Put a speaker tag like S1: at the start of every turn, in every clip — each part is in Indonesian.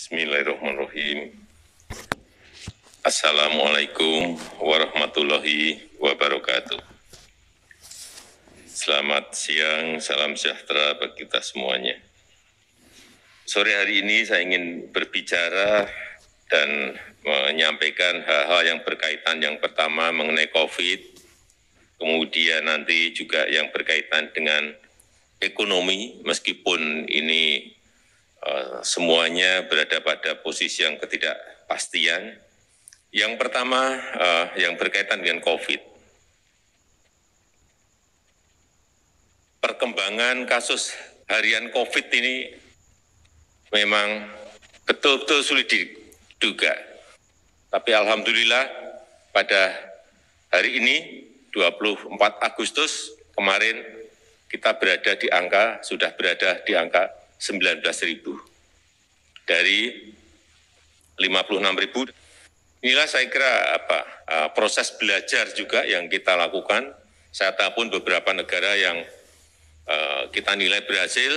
S1: Bismillahirrahmanirrahim. Assalamualaikum warahmatullahi wabarakatuh. Selamat siang, salam sejahtera bagi kita semuanya. Sore hari ini saya ingin berbicara dan menyampaikan hal-hal yang berkaitan, yang pertama mengenai COVID, kemudian nanti juga yang berkaitan dengan ekonomi, meskipun ini semuanya berada pada posisi yang ketidakpastian. Yang pertama yang berkaitan dengan COVID. Perkembangan kasus harian COVID ini memang betul-betul sulit diduga. Tapi alhamdulillah pada hari ini 24 Agustus kemarin kita sudah berada di angka 19.000 dari 56.000. Inilah saya kira proses belajar juga yang kita lakukan. Saya tahu pun beberapa negara yang kita nilai berhasil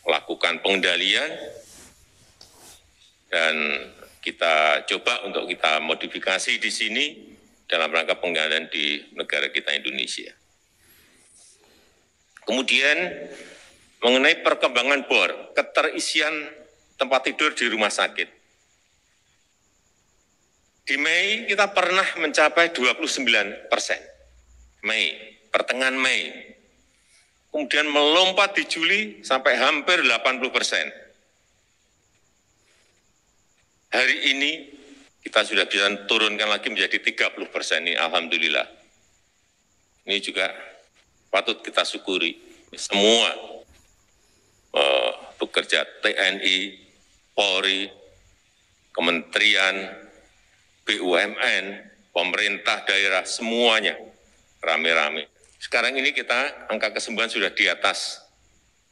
S1: melakukan pengendalian dan kita coba untuk kita modifikasi di sini dalam rangka pengendalian di negara kita Indonesia. Kemudian mengenai perkembangan BOR, keterisian tempat tidur di rumah sakit. Di Mei kita pernah mencapai 29%. Pertengahan Mei. Kemudian melompat di Juli sampai hampir 80%. Hari ini kita sudah bisa turunkan lagi menjadi 30%. Ini alhamdulillah. Ini juga patut kita syukuri. Semua bekerja, TNI, Polri, Kementerian, BUMN, pemerintah daerah, semuanya rame-rame. Sekarang ini kita angka kesembuhan sudah di atas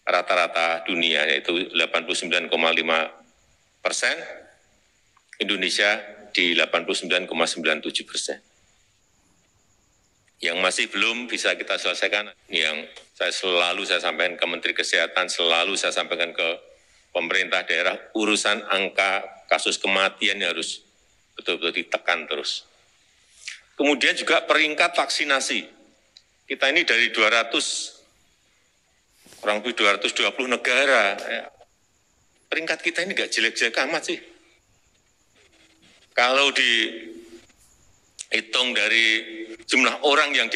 S1: rata-rata dunia, yaitu 89,5%, Indonesia di 89,97%. Yang masih belum bisa kita selesaikan, yang selalu saya sampaikan ke Menteri Kesehatan, selalu saya sampaikan ke pemerintah daerah, urusan angka kasus kematian harus betul-betul ditekan terus. Kemudian juga peringkat vaksinasi. Kita ini dari kurang lebih 220 negara. Peringkat kita ini nggak jelek-jelek amat sih. Kalau dihitung dari jumlah orang yang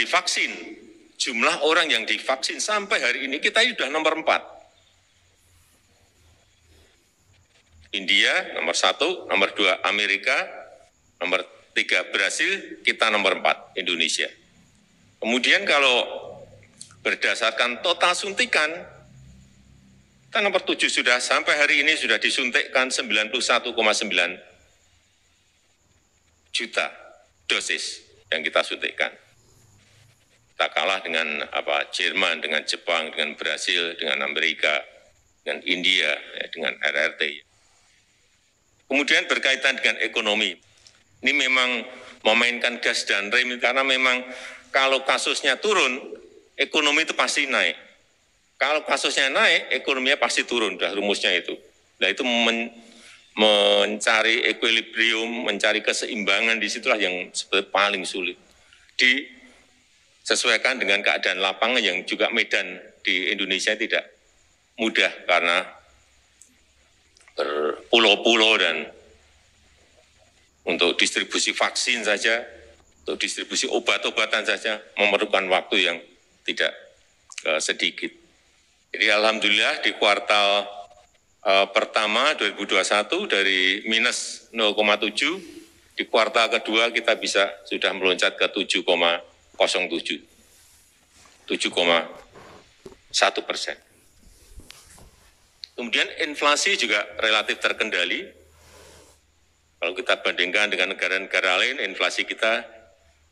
S1: divaksin sampai hari ini kita sudah nomor 4. India nomor 1, nomor 2 Amerika, nomor 3 Brasil, kita nomor 4 Indonesia. Kemudian kalau berdasarkan total suntikan, kita nomor 7 sudah sampai hari ini sudah disuntikkan 91,9 juta dosis yang kita suntikkan. Kita kalah dengan Jerman, dengan Jepang, dengan Brasil, dengan Amerika, dengan India, dengan RRT. Kemudian berkaitan dengan ekonomi. Ini memang memainkan gas dan rem, karena memang kalau kasusnya turun, ekonomi itu pasti naik. Kalau kasusnya naik, ekonominya pasti turun, udah rumusnya itu. Nah itu mencari equilibrium, mencari keseimbangan, disitulah yang sebetulnya paling sulit. Disesuaikan dengan keadaan lapangan yang juga medan di Indonesia tidak mudah karena berpulau-pulau dan untuk distribusi vaksin saja, untuk distribusi obat-obatan saja memerlukan waktu yang tidak sedikit. Jadi alhamdulillah di kuartal pertama 2021 dari minus 0,7, di kuartal kedua kita sudah meloncat ke 7,07, 7,1%. Kemudian inflasi juga relatif terkendali. Kalau kita bandingkan dengan negara-negara lain, inflasi kita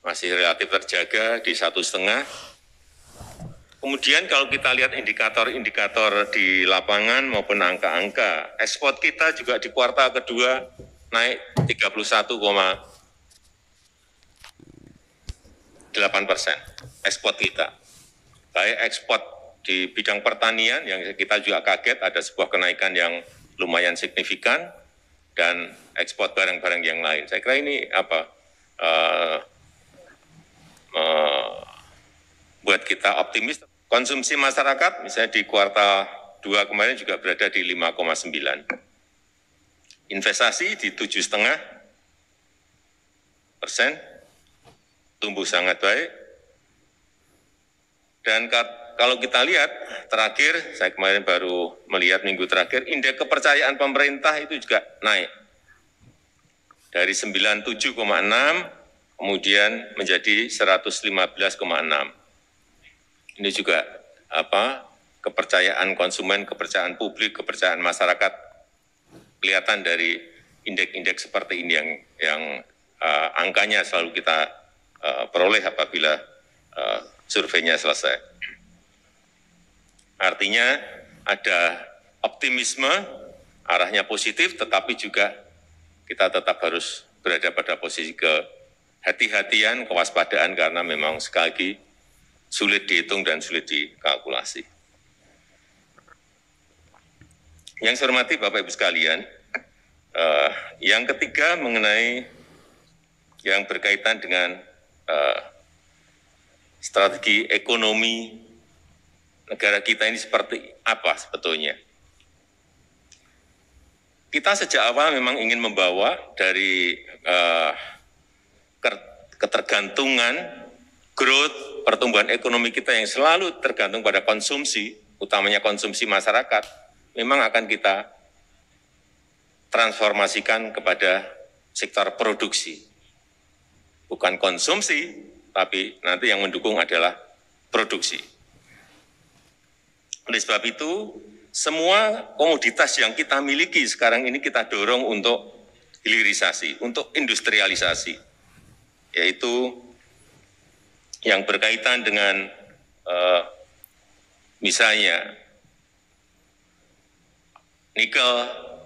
S1: masih relatif terjaga di 1,5%. Kemudian kalau kita lihat indikator-indikator di lapangan maupun angka-angka, ekspor kita juga di kuartal kedua naik 31,8%. Ekspor kita, baik ekspor di bidang pertanian yang kita juga kaget ada sebuah kenaikan yang lumayan signifikan dan ekspor barang-barang yang lain. Saya kira ini buat kita optimis. Konsumsi masyarakat misalnya di kuartal 2 kemarin juga berada di 5,9. Investasi di 7,5%, tumbuh sangat baik. Dan kalau kita lihat terakhir, saya kemarin baru melihat minggu terakhir, indeks kepercayaan pemerintah itu juga naik. Dari 97,6 kemudian menjadi 115,6. Ini juga kepercayaan konsumen, kepercayaan publik, kepercayaan masyarakat kelihatan dari indeks-indeks seperti ini yang angkanya selalu kita peroleh apabila surveinya selesai. Artinya ada optimisme, arahnya positif, tetapi juga kita tetap harus berada pada posisi kehati-hatian, kewaspadaan, karena memang sekali lagi sulit dihitung dan sulit dikalkulasi. Yang saya hormati Bapak Ibu sekalian, yang ketiga mengenai yang berkaitan dengan strategi ekonomi negara kita ini seperti apa sebetulnya. Kita sejak awal memang ingin membawa dari ketergantungan growth pertumbuhan ekonomi kita yang selalu tergantung pada konsumsi, utamanya konsumsi masyarakat, memang akan kita transformasikan kepada sektor produksi. Bukan konsumsi, tapi nanti yang mendukung adalah produksi. Oleh sebab itu, semua komoditas yang kita miliki sekarang ini kita dorong untuk hilirisasi, untuk industrialisasi, yaitu yang berkaitan dengan misalnya nikel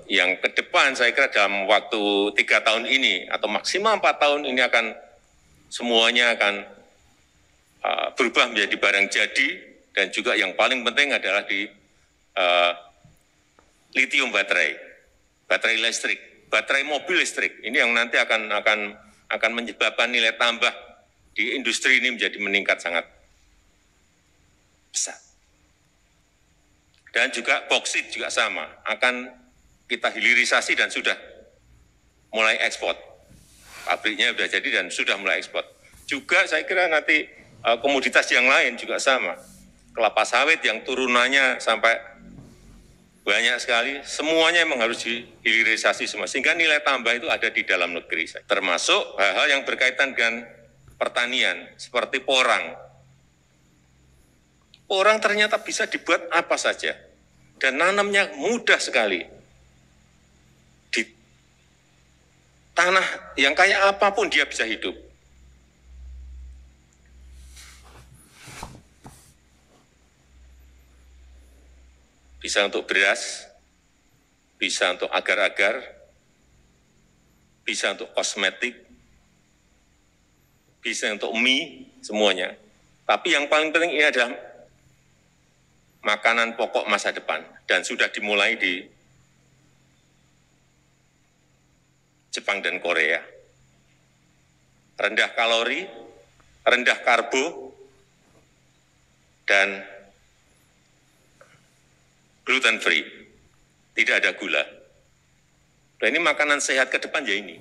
S1: yang ke depan saya kira dalam waktu 3 tahun ini atau maksimal 4 tahun ini semuanya akan berubah menjadi barang jadi, dan juga yang paling penting adalah di lithium baterai listrik, baterai mobil listrik. Ini yang nanti akan menyebabkan nilai tambah di industri ini menjadi meningkat sangat besar. Dan juga boksit juga sama, akan kita hilirisasi dan sudah mulai ekspor. Pabriknya sudah jadi dan sudah mulai ekspor. Juga saya kira nanti komoditas yang lain juga sama. Kelapa sawit yang turunannya sampai banyak sekali, semuanya memang harus dihilirisasi semua. Sehingga nilai tambah itu ada di dalam negeri. Termasuk hal-hal yang berkaitan dengan pertanian, seperti porang. Porang ternyata bisa dibuat apa saja. Dan nanamnya mudah sekali. Tanah yang kayak apapun dia bisa hidup. Bisa untuk beras, bisa untuk agar-agar, bisa untuk kosmetik, bisa untuk mie, semuanya. Tapi yang paling penting ini adalah makanan pokok masa depan, dan sudah dimulai di Jepang dan Korea. Rendah kalori, rendah karbo, dan gluten free. Tidak ada gula. Dan ini makanan sehat ke depan ya ini.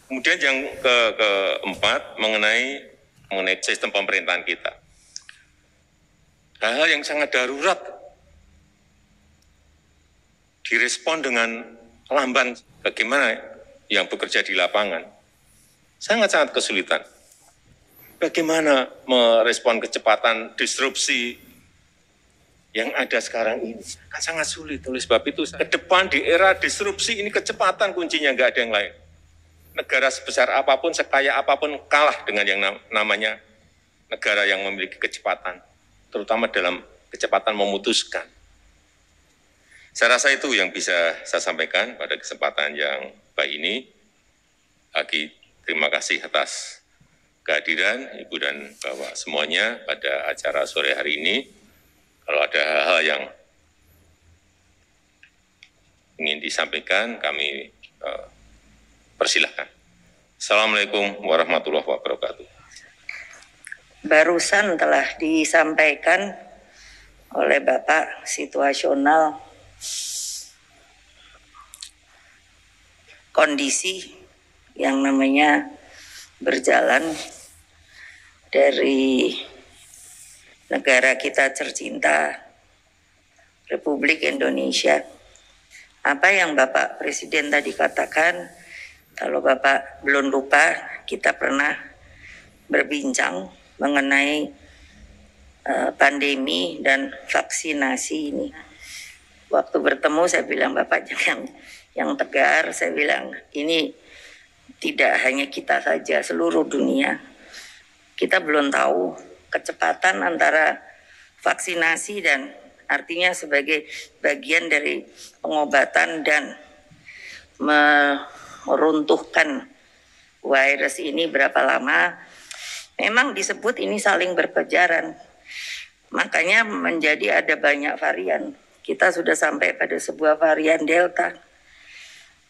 S1: Kemudian yang keempat mengenai sistem pemerintahan kita. Hal-hal yang sangat darurat direspon dengan lamban. Bagaimana yang bekerja di lapangan? Sangat-sangat kesulitan. Bagaimana merespon kecepatan disrupsi yang ada sekarang ini? Kan sangat sulit. Oleh sebab itu, ke depan di era disrupsi ini kecepatan kuncinya, nggak ada yang lain. Negara sebesar apapun, sekaya apapun kalah dengan yang namanya negara yang memiliki kecepatan, terutama dalam kecepatan memutuskan. Saya rasa itu yang bisa saya sampaikan pada kesempatan yang baik ini. Lagi terima kasih atas kehadiran Ibu dan Bapak semuanya pada acara sore hari ini. Kalau ada hal-hal yang ingin disampaikan, kami persilahkan. Assalamualaikum warahmatullahi wabarakatuh.
S2: Barusan telah disampaikan oleh Bapak situasional kondisi yang namanya berjalan dari negara kita tercinta Republik Indonesia. Apa yang Bapak Presiden tadi katakan, kalau Bapak belum lupa, kita pernah berbincang mengenai pandemi dan vaksinasi ini. Waktu bertemu saya bilang, Bapak jangan yang tegar, saya bilang ini tidak hanya kita saja, seluruh dunia. Kita belum tahu kecepatan antara vaksinasi dan artinya sebagai bagian dari pengobatan dan meruntuhkan virus ini berapa lama. Memang disebut ini saling berkejaran. Makanya menjadi ada banyak varian. Kita sudah sampai pada sebuah varian Delta.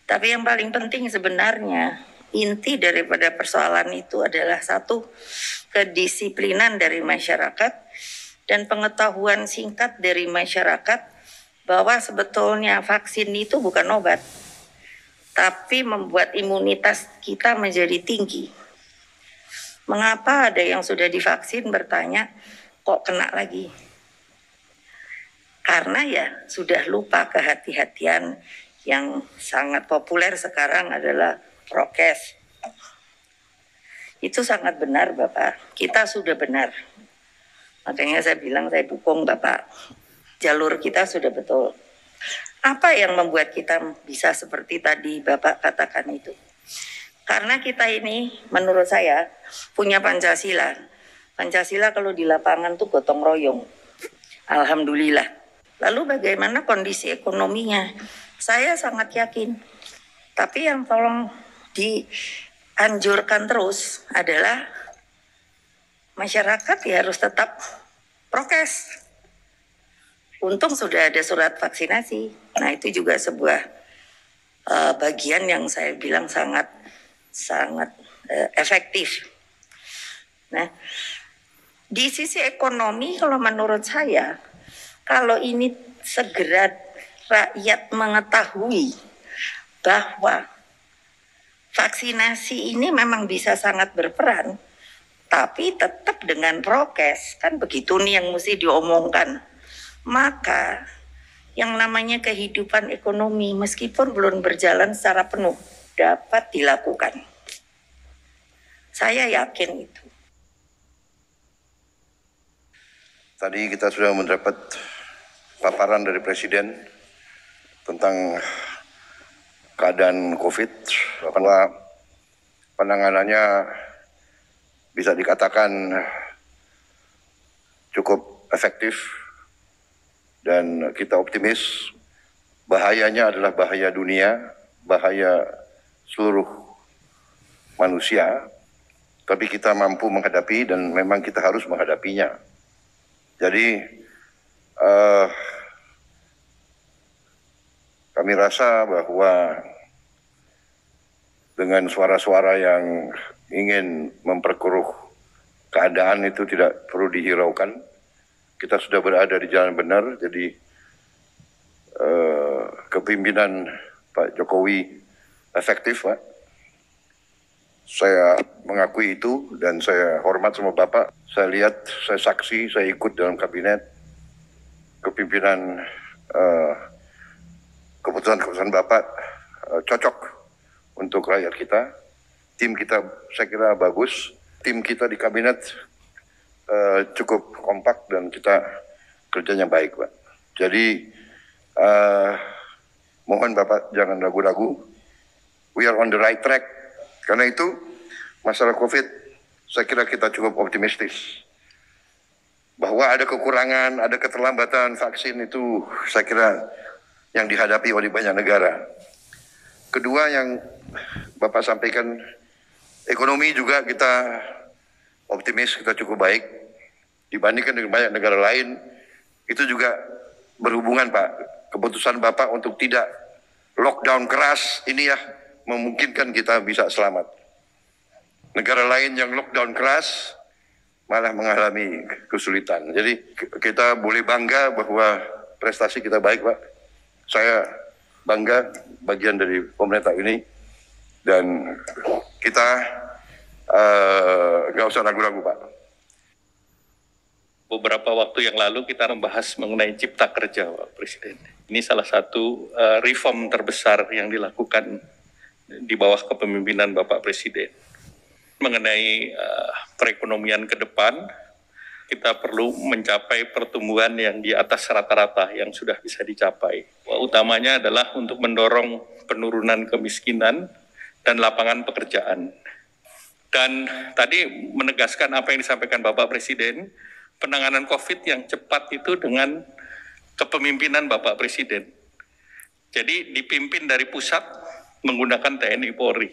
S2: Tapi yang paling penting sebenarnya inti daripada persoalan itu adalah satu, kedisiplinan dari masyarakat dan pengetahuan singkat dari masyarakat bahwa sebetulnya vaksin itu bukan obat, tapi membuat imunitas kita menjadi tinggi. Mengapa ada yang sudah divaksin bertanya, kok kena lagi? Karena ya sudah lupa kehati-hatian yang sangat populer sekarang adalah prokes. Itu sangat benar Bapak, kita sudah benar. Makanya saya bilang saya dukung Bapak, jalur kita sudah betul. Apa yang membuat kita bisa seperti tadi Bapak katakan itu? Karena kita ini menurut saya punya Pancasila. Pancasila kalau di lapangan tuh gotong royong. Alhamdulillah. Lalu bagaimana kondisi ekonominya? Saya sangat yakin. Tapi yang tolong dianjurkan terus adalah masyarakat ya harus tetap prokes. Untung sudah ada surat vaksinasi. Nah itu juga sebuah bagian yang saya bilang sangat efektif. Nah di sisi ekonomi kalau menurut saya, kalau ini segera rakyat mengetahui bahwa vaksinasi ini memang bisa sangat berperan, tapi tetap dengan prokes, kan begitu nih yang mesti diomongkan. Maka yang namanya kehidupan ekonomi meskipun belum berjalan secara penuh dapat dilakukan. Saya yakin itu.
S3: Tadi kita sudah mendapat paparan dari Presiden tentang keadaan COVID, bahwa penanganannya bisa dikatakan cukup efektif dan kita optimis. Bahayanya adalah bahaya dunia, bahaya seluruh manusia, tapi kita mampu menghadapi dan memang kita harus menghadapinya. Jadi kami rasa bahwa dengan suara-suara yang ingin memperkeruh keadaan itu tidak perlu dihiraukan. Kita sudah berada di jalan benar, jadi kepimpinan Pak Jokowi efektif, Pak. Saya mengakui itu dan saya hormat sama Bapak. Saya lihat, saya saksi, saya ikut dalam kabinet. Kepimpinan keputusan-keputusan Bapak cocok untuk rakyat kita. Tim kita saya kira bagus. Tim kita di kabinet cukup kompak dan kita kerjanya baik, Pak. Jadi mohon Bapak jangan ragu-ragu. We are on the right track. Karena itu masalah COVID saya kira kita cukup optimistis. Bahwa ada kekurangan, ada keterlambatan vaksin itu saya kira yang dihadapi oleh banyak negara. Kedua yang Bapak sampaikan, ekonomi juga kita optimis, kita cukup baik. Dibandingkan dengan banyak negara lain, Itu juga berhubungan Pak, keputusan Bapak untuk tidak lockdown keras ini ya memungkinkan kita bisa selamat. Negara lain yang lockdown keras malah mengalami kesulitan. Jadi kita boleh bangga bahwa prestasi kita baik Pak. Saya bangga bagian dari pemerintah ini dan kita nggak usah ragu-ragu Pak.
S4: Beberapa waktu yang lalu kita membahas mengenai Cipta Kerja Pak Presiden. Ini salah satu reform terbesar yang dilakukan di bawah kepemimpinan Bapak Presiden. Mengenai perekonomian ke depan, kita perlu mencapai pertumbuhan yang di atas rata-rata yang sudah bisa dicapai. Utamanya adalah untuk mendorong penurunan kemiskinan dan lapangan pekerjaan. Dan tadi menegaskan apa yang disampaikan Bapak Presiden, penanganan COVID yang cepat itu dengan kepemimpinan Bapak Presiden. Jadi dipimpin dari pusat menggunakan TNI Polri.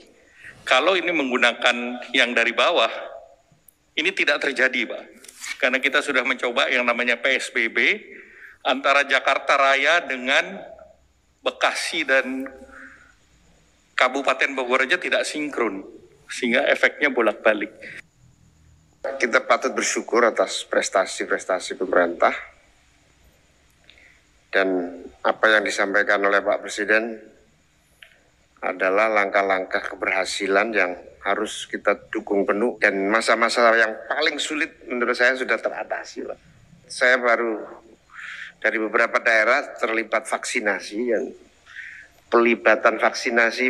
S4: Kalau ini menggunakan yang dari bawah, ini tidak terjadi Pak. Karena kita sudah mencoba yang namanya PSBB antara Jakarta Raya dengan Bekasi dan Kabupaten Bogor aja tidak sinkron, sehingga efeknya bolak-balik.
S5: Kita patut bersyukur atas prestasi-prestasi pemerintah dan apa yang disampaikan oleh Pak Presiden adalah langkah-langkah keberhasilan yang harus kita dukung penuh dan masa-masa yang paling sulit menurut saya sudah teratasi Pak. Saya baru dari beberapa daerah terlibat vaksinasi dan pelibatan vaksinasi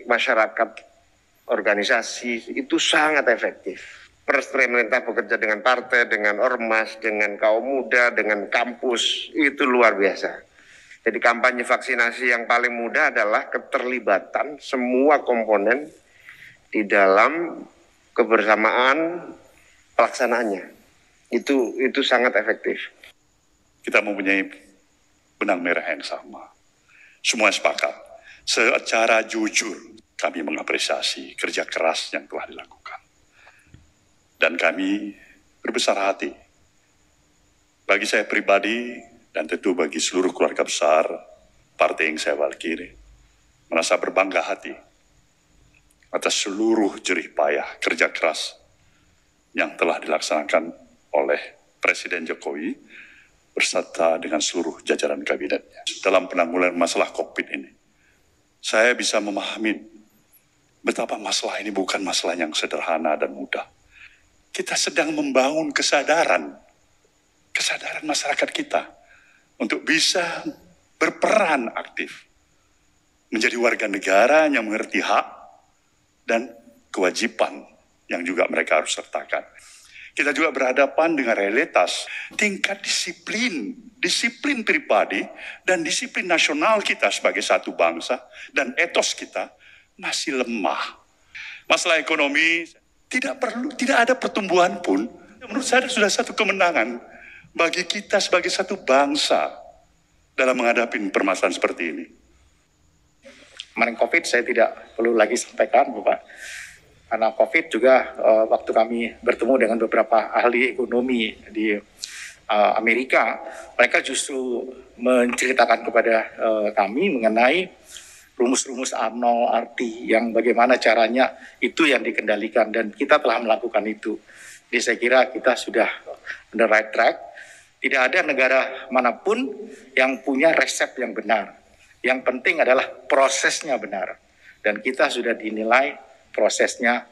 S5: masyarakat organisasi itu sangat efektif. Pemerintah bekerja dengan partai, dengan ormas, dengan kaum muda, dengan kampus, itu luar biasa. Jadi kampanye vaksinasi yang paling mudah adalah keterlibatan semua komponen di dalam kebersamaan pelaksanaannya. Itu sangat efektif.
S6: Kita mempunyai benang merah yang sama. Semua sepakat. Secara jujur kami mengapresiasi kerja keras yang telah dilakukan. Dan kami berbesar hati. Bagi saya pribadi dan tentu bagi seluruh keluarga besar partai yang saya wakili, merasa berbangga hati atas seluruh jerih payah kerja keras yang telah dilaksanakan oleh Presiden Jokowi beserta dengan seluruh jajaran kabinetnya. Dalam penanggulangan masalah COVID ini, saya bisa memahami betapa masalah ini bukan masalah yang sederhana dan mudah. Kita sedang membangun kesadaran masyarakat kita untuk bisa berperan aktif, menjadi warga negara yang mengerti hak dan kewajiban yang juga mereka harus sertakan. Kita juga berhadapan dengan realitas tingkat disiplin pribadi dan disiplin nasional kita sebagai satu bangsa dan etos kita masih lemah. Masalah ekonomi tidak ada pertumbuhan pun. Menurut saya sudah satu kemenangan bagi kita sebagai satu bangsa dalam menghadapi permasalahan seperti ini.
S7: Kemarin COVID saya tidak perlu lagi sampaikan Bapak. Karena COVID juga waktu kami bertemu dengan beberapa ahli ekonomi di Amerika, mereka justru menceritakan kepada kami mengenai rumus-rumus A0 RT yang bagaimana caranya itu yang dikendalikan dan kita telah melakukan itu. Jadi saya kira kita sudah on the right track. Tidak ada negara manapun yang punya resep yang benar. Yang penting adalah prosesnya benar. Dan kita sudah dinilai prosesnya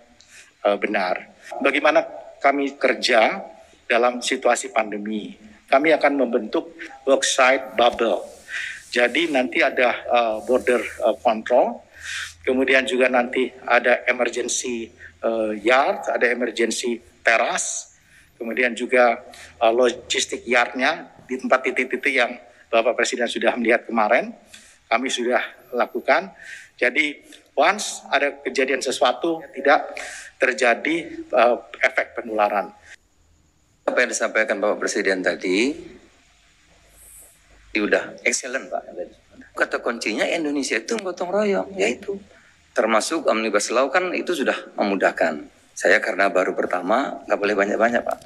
S7: benar. Bagaimana kami kerja dalam situasi pandemi? Kami akan membentuk worksite bubble. Jadi nanti ada border control, kemudian juga nanti ada emergency yard, ada emergency teras, kemudian juga logistik yardnya di tempat titik-titik yang Bapak Presiden sudah melihat kemarin, kami sudah lakukan. Jadi once ada kejadian sesuatu tidak terjadi efek penularan.
S8: Apa yang disampaikan Bapak Presiden tadi, udah excellent Pak. Kata kuncinya Indonesia itu gotong royong, yaitu termasuk Omnibus Law kan itu sudah memudahkan. Saya karena baru pertama nggak boleh banyak-banyak Pak.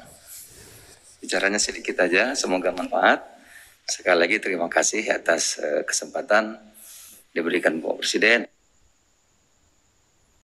S8: Bicaranya sedikit aja, semoga manfaat. Sekali lagi terima kasih atas kesempatan diberikan Bapak Presiden.